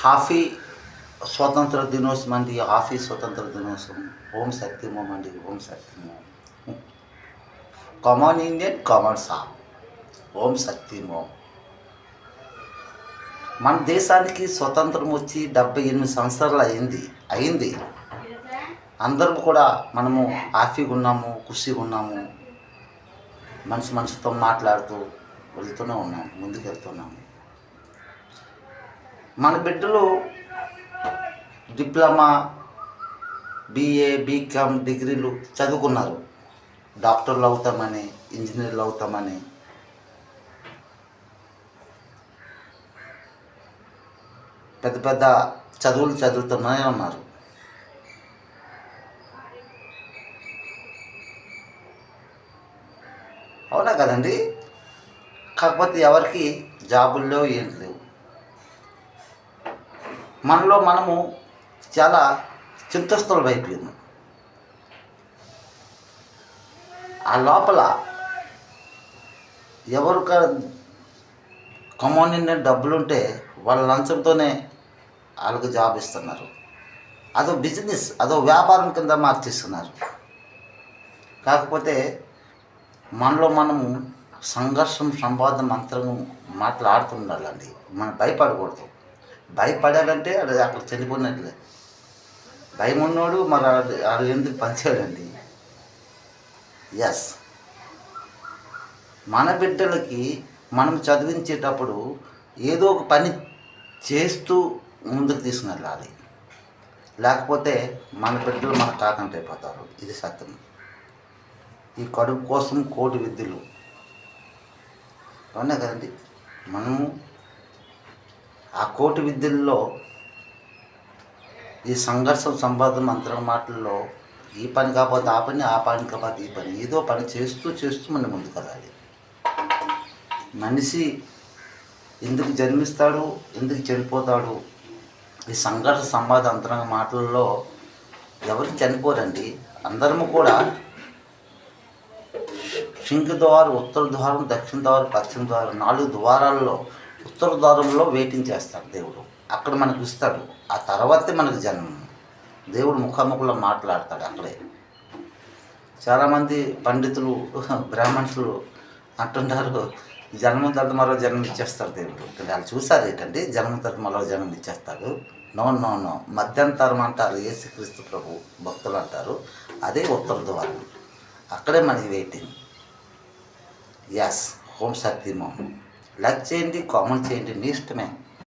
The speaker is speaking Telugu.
హాఫీ స్వాతంత్ర దినోత్సవం అండి. హాఫీ స్వతంత్ర దినోత్సవం. ఓం శక్తిమోం అండి. ఓం శక్తిమోం. Common Indian common song. ఓం శక్తిమోం. మన దేశానికి స్వతంత్రం వచ్చి 78 సంవత్సరాలు అయింది. అందరం కూడా మనము హ్యాపీగా ఉన్నాము, ఖుషిగా ఉన్నాము, మనసుతో మాట్లాడుతూ వెళ్తూనే ఉన్నాము, ముందుకు వెళ్తున్నాము. మన బిడ్డలు డిప్లొమా, బీఏ, బీకామ్ డిగ్రీలు చదువుకున్నారు. డాక్టర్లు అవుతామని, ఇంజనీర్లు అవుతామని. పెద్ద పెద్ద చదువులు చదువుతూనే ఉన్నారు. అవునా కదండి? కాకపోతే ఎవరికి జాబులు లేవు, ఏం లేవు. మనలో మనము చాలా చింతస్తులు అయిపోయింది. ఆ లోపల ఎవరు కమోనిన్న డబ్బులుంటే వాళ్ళ లంచంతోనే వాళ్ళకు జాబ్ ఇస్తున్నారు. అదో బిజినెస్, అదో వ్యాపారం కింద మార్చేస్తున్నారు. కాకపోతే మనలో మనము సంఘర్షం, సంవాదం, మంత్రం మాట్లాడుతుండాలండి. మనం భయపడకూడదు. భయపడాలంటే అది అక్కడ చనిపోయినట్లే. భయం ఉన్నోడు మరి అది ఎందుకు పనిచేయాలండి? ఎస్, మన బిడ్డలకి మనం చదివించేటప్పుడు ఏదో ఒక పని చేస్తూ ముందుకు తీసుకుని వెళ్ళాలి. లేకపోతే మన బిడ్డలు మన కాకంట అయిపోతారు. ఇది సత్యం. ఈ కడుపు కోసం కోటి విద్యలు. అవునా కదండి? మనము ఆ కోటి విద్యల్లో ఈ సంఘర్షం, సంవాదం, మంత్రం మాటల్లో ఈ పని కాకపోతే ఆ పని, ఆ పని కాకపోతే ఈ పని, ఏదో పని చేస్తూ మనం ముందుకు వెళ్ళాలి. మనిషి ఎందుకు జన్మిస్తాడు, ఎందుకు చనిపోతాడు? ఈ సంఘర్ష, సంవాద, అంతరంగ మాటల్లో ఎవరు చనిపోరండి. అందరము కూడా సింహ ద్వారం, ఉత్తర ద్వారం, దక్షిణ ద్వారం, పశ్చిమ ద్వారం, 4 ద్వారాల్లో ఉత్తర ద్వారంలో వెయిటింగ్ చేస్తాడు దేవుడు. అక్కడ మనకు ఇస్తాడు. ఆ తర్వాతే మనకు జన్మ. దేవుడు ముఖాముఖంలో మాట్లాడతాడు అక్కడే. చాలామంది పండితులు, బ్రాహ్మణులు అంటుంటారు, జన్మ తర్వాత మరో జన్మ ఇచ్చేస్తాడు దేవుడు. వాళ్ళు చూసారు ఏంటంటే జన్మ తర్వాత మరో జన్మ ఇచ్చేస్తాడు. నో, మధ్యంతరం అంటారు యేసుక్రీస్తు ప్రభు. భక్తులు అంటారు అదే ఉత్తర ద్వారం. అక్కడే మనకి వెయిటింగ్. ఎస్, ఓం శక్తిమోం. లైక్ చేయండి, కామెంట్ చేయండి, మీ ఇష్టమే.